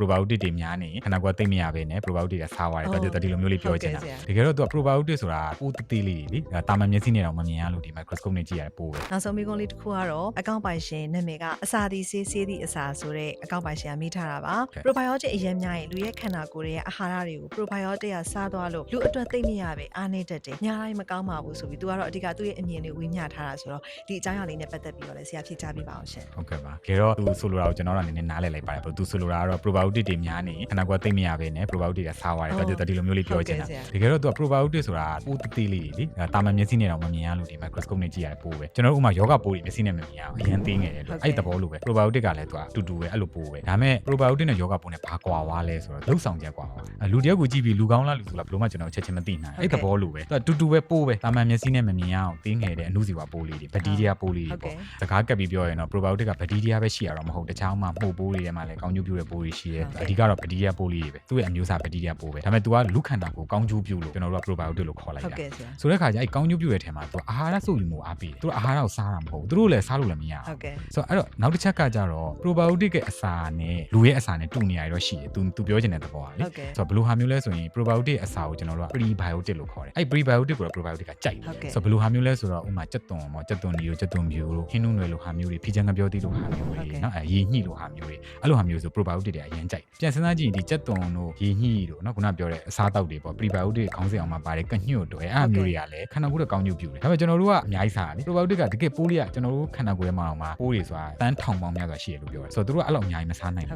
probiotic တွေများနေခဏကွာသိမရပဲနဲ့ probiotic ကစားသွားတယ်တော်ဒီလိုမျိုးလေးပြောချင်တာတကယ်တော့သူက probiotic ဆိုတာပိုးသေးလေးလေတာမန်မျက်စိနဲ့တော့မမြင်ရလို့ဒီ microscope နဲ့ကြည့်ရတယ်ပိုးပဲနောက်ဆုံးမိကုန်းလေးတစ်ခုကတော့အကောင့်ပိုင်ရှင်နာမည်ကအစာဒီဆေးဆေးသည့်အစာဆိုတဲ့အကောင့်ပိုင်ရှင်ကမိထားတာပါ probiotic အရင်များရင်လူရဲ့ခန္ဓာကိုယ်ရဲ့အာဟာရတွေကို probiotic ကစားသွားလို့လူအတွက်သိမရပဲအားနေတတ်တယ်ညာတိုင်းမကောင်းပါဘူးဆိုပြီးသူကတော့အဓိကသူ့ရဲ့အမြင်လေးဝေမျှထားတာဆိုတော့ဒီအကြောင်းအရာလေးနဲ့ပတ်သက်ပြီးတော့လည်းဆရာဖြေချပေးပါအောင်ရှင်ဟုတ်ကဲ့ပါတကယ်တော့သူဆိုလိုတာကိုကျွန်တော်တို့အနေနဲ့နားလည်လိုက်ပါတယ်သူဆိုလိုတာကတော့ probiotic တွေများနေခဏကွာသိမရပဲနဲ့ probiotic ကစားသွားတယ်တော်ဒီလိုမျိုးလေးပြောချင်တာတကယ်တော့သူက probiotic ဆိုတာပိုးသေးလေးလေတာမန်မျက်စိနဲ့တော့မမြင်ရလို့ဒီ microscope နဲ့ကြည့်ရတယ်ပိုးပဲကျွန်တော်တို့ဥမာယောဂပိုးတွေမျက်စိနဲ့မမြင်ရအောင်အရင်သိငယ်တယ်လို့အဲ့တဘောလိုပဲ probiotic ကလည်းသူကတူတူပဲအဲ့လိုပိုးပဲဒါပေမဲ့ probiotic နဲ့ယောဂပိုးနဲ့ဘာကွာွားလဲဆိုတော့လှုပ်ဆောင်ချက်ကွာလူတယောက်ကိုကြည့်ပြီးလူကောင်းလားလူဆိုလားဘယ်လိုမှကျွန်တော်ချက်ချင်းမသိနိုင်အဲ့တဘောလိုပဲသူကတူတူပဲပိုးပဲတာမန်မျက်စိနဲ့မမြင်ရအောင်သိငယ်တဲ့အနုစီဝါပိုးလေးတွေဘက်တီးရီးယားပိုးလေးတွေပေါ့စကားကပ်ပြီးပြောရင်တော့ probiotic ကဘက်တီးရီးယားပဲရှိရတော့မဟုတ်တခြားမှမှုတ်ပိုးတွေထဲမှာလည်းကောင်းကျိုးပြုတဲ့ပိုးတွေရှိတယ်အဓိကတော့ဘက်တီးရီးယားပိုးလေးတွေပဲသူ့ရဲ့အမျိုးအစားဘက်တီးရီးယားပိုးပဲဒါပေမဲ့ तू ကလူခန္ဓာကိုကောင်းကျိုးပြုလို့ကျွန်တော်တို့က probiotic လို့ခေါ်လိုက်တာဆိုတဲ့ခါကျအဲ့ကောင်းကျိုးပြုတဲ့ထဲမှာ तू အာဟာရစုပ်ယူမှုအားပေးတယ် तू အာဟာရကိုစားတာမဟုတ်ဘူးသူတို့လည်းစားလို့လည်းမရဘူးဆိုတော့အဲ့တော့နောက်တစ်ချက်ကကြတော့ probiotic ရဲ့အစာနဲ့လူရဲ့အစာနဲ့တူနေရတော့ရှိတယ် तू ပြောချင်တဲ့သဘောကလေဆိုတော့ဘယ်လိုဟာမျိုးလဲဆိုရင် probiotic အစာကိုကျွန်တော်တို့က prebiotic လို့ခေါ်တယ်အဲ့ prebiotic ကို probiotic ကကြိုက်တယ်ဆိုတော့ဘယ်လိုဟာမျိုးလဲဆိုတော့ဥမာကြက်သွန်ပေါ့ကြက်သွန်ဒီလိုကြက်သွန်ဖြူလို့ဟင်းနုနယ်လိုဟာမျိုးတွေဖီချန်ကပြောသေးလို့ဟာမျိုးတွေနော်ရေညှိလိုဟာမျိုးတွေအဲ့လိုဟာမျိုးဆို probiotic တွေအရင်ကြိုက်ပြန်စဉ်းစားကြည့်ဒီကြက်သွန်တို့ရေညှိတို့နော်ခုနပြောတဲ့အစားတောက်တွေပေါ့ prebiotic ခေါင်းစဉ်အောင်မှာပါတယ်ကညှို့တို့အဲ့အမျိုးတွေကလည်းခန္ဓာကိုယ်ရဲ့ကောင်းကျိုးပြုတယ်ဒါပေမဲ့ကျွန်တော်တို့ကအများကြီးစားတယ် probiotic ကတကယ်ပိုးလေးကကျွန်တော်တို့ခန္ဓာကိုယ်ထဲမှာအောင်မှာပိုးတွေဆိုတာတန်းထောင်ပေါင်းများစွာရှိတယ်လို့ပြောတယ်ဆိုတော့တို့ကအဲ့လိုအများကြီးမစားနိုင်ဘူ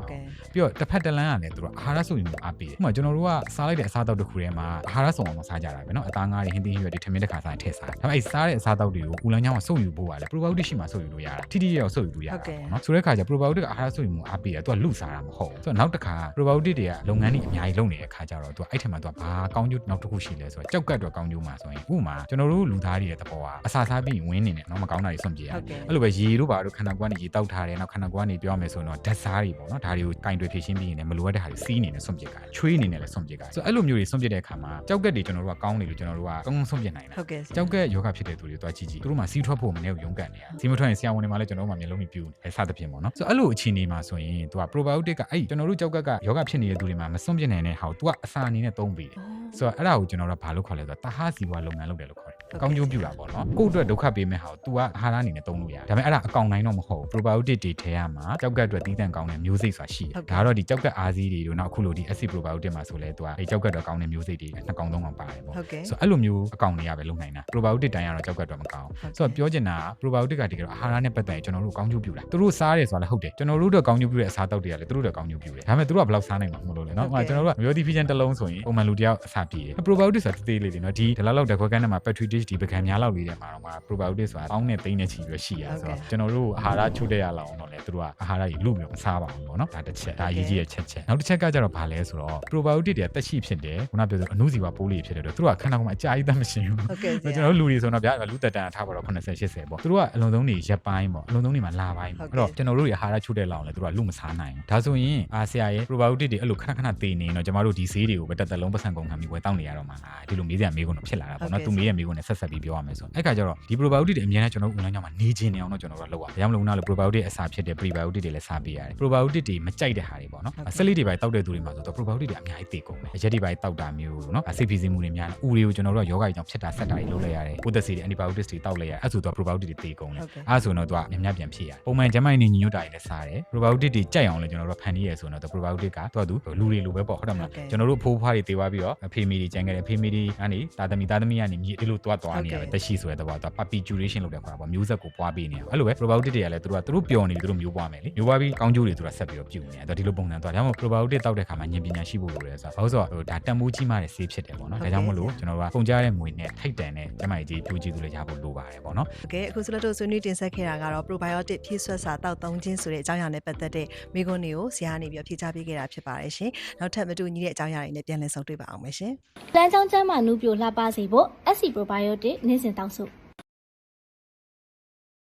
းပြီးတော့တစ်ဖက်တစ်လမ်းကလည်းတို့ကအာဟာရစုပ်ယူမှုအားပေးတယ်ဥပမာကျွန်တော်တို့ကစားလိုက်တဲ့အစားတောက်တစ်ခုထဲမှာအာဟာရစုံအောင်မစားကြတာပဲနော်အသားငါးတွေဟင်းသီးဟင်းရွက်တွေထမင်းတစ်ခါစားရင်ထည့်စားတယ်ဒါပေမဲ့အဲ့စားတဲ့အစားတောက်တွေကိုဦးလန်းချောင်းကစုပ်ယူဖို့ကလည်း probiotic ရှိမှစုပ်ယူလို့ရတာထိထိရောက်စုပ်ယူလို့ရတာပေါ့နော်ဆိုတဲ့အခါကျ probiotic အာဟာရစုပ်ယူမှုအားပေးတယ်သူကလူစားတာမဟုတ်ဘူးဆိုတော့နောက်တစ်ခါ probiotic တွေကလုပ်ငန်းတွေအများကြီးလုပ်နေတဲ့အခါကျတော့သူကအဲ့ထက်မှသူကဘာကောင်းကျိုးနောက်တစ်ခုရှိလဲဆိုတော့ကြောက်ကတ်တော့ကောင်းကျိုးမှာဆိုရင်ဥပမာကျွန်တော်တို့လူသားတွေရဲ့သဘောကအစာစားပြီးဝင်းနေတယ်နော်မကောင်းတာတွေစွန့်ပြေးရတယ်အဲ့လိုပဲရေတို့ဘာတို့ခန္ဓာကိုယ်ကနေရေတောက်ထားတယ်နောက်ခန္ဓာကိုယ်ကနေပြောရမယ်ဆိုရင်တော့ဓာတ်စားတွေပေါ့နော်ဒါတွေကိုကင်တွေဖြည့်ရှင်းပြီးရင်လည်းမလိုအပ်တဲ့ဟာတွေစီးနေတယ်စွန့်ပြေးကြတယ်ချွေးနေတယ်လည်းစွန့်ပြေးကြတယ်ဆိုတော့အဲ့လိုမျိုးတွေစွန့်ပြေးတဲ့အခါမှာကြောက်ကတ်တွေကျွန်တော်တို့ကကောင်းတယ်လို့ကျွန်တော်တို့ကကောင်းကောင်းစွန့်ပြေးနိုင်တာကြောက်ကတ်ယောဂဖြစ်တဲ့သူတွေတွားကြည့်ကြည့်သူတို့မှစီးထွက်ဖို့မနေဘူးရုန်းကန်နေရစီးမထွက်ရင်ဆရာဝန်တွေမှလည်းကျွန်တော်တို့မှမျိုးလုံးပြူတယ်စသဖြင့်ပေါ့နော်ဆိုတော့အဲ့လိုအခြေအနေမှာဆိုရင်သူက probiotic ကအဲ့ကျွန်တော်တို့ကြောက်ကတ်ကယောဂဖြစ်နေတဲ့သူတွေမှာမစွန့်ပြေးနိုင်တဲ့ဟာကိုသူကအစာအနေနဲ့သုံးပေးတယ်ဆိုတော့အဲ့ဒါကိုကျွန်တော်တို့ကဘာလို့ခေါ်လဲဆိုတော့တဟစီဝါလုပ်ငန်းလုပ်တယ်လို့ခေါ်တယ်ကောင်းကျိုးပြုတာပေါ့နော်ကိုယ့်အတွက်ဒုက္ခပေးမဲ့ဟာကို तू ကအာဟာရအနေနဲ့သုံးလို့ရတယ်ဒါပေမဲ့အဲ့ဒါအကောင်တိုင်းတော့မဟုတ်ဘူး probiotic တွေထဲမှာကြောက်ကတ်အတွက်တီးတန့်ကောင်းတဲ့မျိုးစိတ်ဆိုတာရှိတယ်ဒါကတော့ဒီကြောက်ကတ်အားစီးတွေတို့နောက်အခုလိုဒီ acid probiotic မှာဆိုလဲ तू ကအဲ့ကြောက်ကတ်တော့ကောင်းတဲ့မျိုးစိတ်တွေနှစ်ကောင်သုံးကောင်ပါတယ်ပေါ့ဆိုတော့အဲ့လိုမျိုးအကောင်တွေရပဲလုပ်နိုင်တာ probiotic တိုင်းကတော့ကြောက်ကတ်တော့မကောင်းဆိုတော့ပြောချင်တာ probiotic ကတကယ်တော့အာဟာရနဲ့ပတ်သက်ရင်ကျွန်တော်တို့ကောင်းကျိုးပြုတာသူတို့စားတယ်ဆိုတာလည်းဟုတ်တယ်ကျွန်တော်တို့တော့ကောင်းကျိုးပြုတဲ့အစားတောက်တွေကလည်းသူတို့တော့ကောင်းကျိုးပြုတယ်ဒါပေမဲ့သူတို့ကဘယ်လောက်စားနိုင်မှာမလို့လဲနော်ကျွန်တော်တို့ကမျိုးသီးဖီချန်တစ်လုံးဆိုရင်ပုံမှန်လူတယောက်အစားပြည့်တယ် probiotic ဆိုတာတေးလေးတွေနော်ဒီလောက်တခွက်ကန်းထဲမှာ petri dish ဒီပကံများလောက်လေးထဲမှာတော့ probiotic ဆိုတာပေါင်းနဲ့သိန်းနဲ့ချီပြီးရှိရဆိုတော့ကျွန်တော်တို့အာဟာရချို့တဲ့ရလောက်အောင်တော့လေသူတို့ကအာဟာရကြီးလို့မျိုးမစားပါဘူးပေါ့နော်ဒါတစ်ချက်ဒါအရေးကြီးတဲ့ချက်နောက်တစ်ချက်ကကျတော့ဘာလဲဆိုတော့ probiotic တွေတက်ရှိဖြစ်တယ်ခုနပြောဆိုအနုစီဝါပိုးလေးဖြစ်တယ်တော့သူတို့ကခန္ဓာကိုယ်မှာအကြာကြီးသက်မရှိဘူးကျွန်တော်တို့လူတွေဆိုတော့ဗျာလူတက်တန်ထားပါတော့80 80ပေါ့သူတို့ကအလုံးစုံတွေရက်ပိုင်းပေါ့အလုံးစုံတွေမှာလာပိုင်းပေါ့အဲ့တော့ကျွန်တော်တို့တွေအာဟာရချို့တဲ့လောက်အောင်လေသူတို့ကလူမစားနိုင်ဘူးဒါဆိုရင်ဆရာရဲ့ probiotic တွေအဲ့လိုခဏသေနေတော့ကျွန်တော်တို့ဒီဆေးတွေကိုပဲတက်လုံးပတ်စံကုန်ခံပြီးဝယ်တောင်းနေရတော့မှာဒီလိုမေးစရာမေးခွန်းတော့ဖြစ်လာတာပေါ့နော်သူမေးရမေးခွန်းနဲ့ဆက်ပြီးပြောရမယ်ဆိုအဲ့ခါကျတော့ဒီ probiotic တွေအများနဲ့ကျွန်တော်တို့ online မှာနေခြင်းနေအောင်တော့ကျွန်တော်တို့လုပ်ရအောင်ဒါကြောင့်မလို့ခုနကလို probiotic အစာဖြစ်တဲ့ prebiotic တွေလည်းစားပေးရတယ် probiotic တွေမကြိုက်တဲ့ဟာတွေပေါ့နော်ဆက်လေးတွေပဲတောက်တဲ့သူတွေမှာဆိုတော့ probiotic တွေအများကြီးသေကုန်တယ်အရက်တွေပဲတောက်တာမျိုးနော်စိတ်ဖိစီးမှုတွေများတယ်ဥတွေကိုကျွန်တော်တို့ကယောဂကြီးကြောင့်ဖြစ်တာဆက်တာတွေလုပ်လိုက်ရတယ်ပိုးသက်ဆေးတွေ antibiotics တွေတောက်လိုက်ရတယ်အဲ့ဆိုတော့ probiotic တွေသေကုန်တယ်အဲ့ဆိုတော့သူကများပြန်ဖြစ်ရတယ်ပုံမှန်ကျန်းမာရေးနေညညွတ်တာတွေလည်းစားတယ် probiotic တွေကြိုက်အောင်လည်းကျွန်တော်တို့ဖန်တီးရဆိုတော့ probiotic ကသူကလူတွေလိုပဲပေါ့ဟုတ်တယ်မလားကျွန်တော်တို့ဖိုးဖွားတွေသေသွားပြီးတော့အဖေမီတွေကြံခဲ့တယ်ဖေမီတွေကနေသားသမီးကနေမြေဒီလိုသွားနေရတယ်တက်ရှိဆိုတဲ့တော့သူက perpetuation လုပ်တယ်ခေါ်တာပေါ့မျိုးဆက်ကိုပွားပေးနေတယ်အဲ့လိုပဲ probiotic တွေကလည်းသူတို့ပျော်နေပြီသူတို့မျိုးပွားမယ်လေမျိုးပွားပြီးကောင်းကျိုးတွေသူကဆက်ပြီးတော့ပြုနေတယ်ဒီလိုပုံစံသွားဒါမှမဟုတ် probiotic တောက်တဲ့ခါမှာဉာဏ်ပညာရှိဖို့လိုတယ်ဆိုတော့ဘာလို့ဆိုတော့ဒါတန်မိုးကြီးမှတဲ့ဆေးဖြစ်တယ်ပေါ့နော်ဒါကြောင့်မလို့ကျွန်တော်တို့ကပုံကြားတဲ့ငွေနဲ့ထိုက်တန်တဲ့ကျမကြီးပြိုးကြီးသူလည်းရဖို့လိုပါတယ်ပေါ့နော်โอเคအခုဆိုတော့ဆွေးနွေးတင်ဆက်ခဲ့တာကတော့ probiotic ဖြည့်ဆွတ်စာတောက်သုံးခြင်းဆိုတဲ့အကြောင်းအရာနဲ့ပတ်သက်တဲ့မိကွန်းတွေကိုဆရာကနေပြီးဖြေချပေးခဲ့တာဖြစ်ပါတယ်ရှင်နောက်ထပ်မတူညီတဲ့အကြောင်းအရာတွေနဲ့ပြန်လည်ဆုံတွေ့ပါအောင်မယ်ရှင်လမ်းကြောင်းကျန်းမာနုပြိုလှပစေဖို့ SC probiotic နေ့စဉ်တောက်စု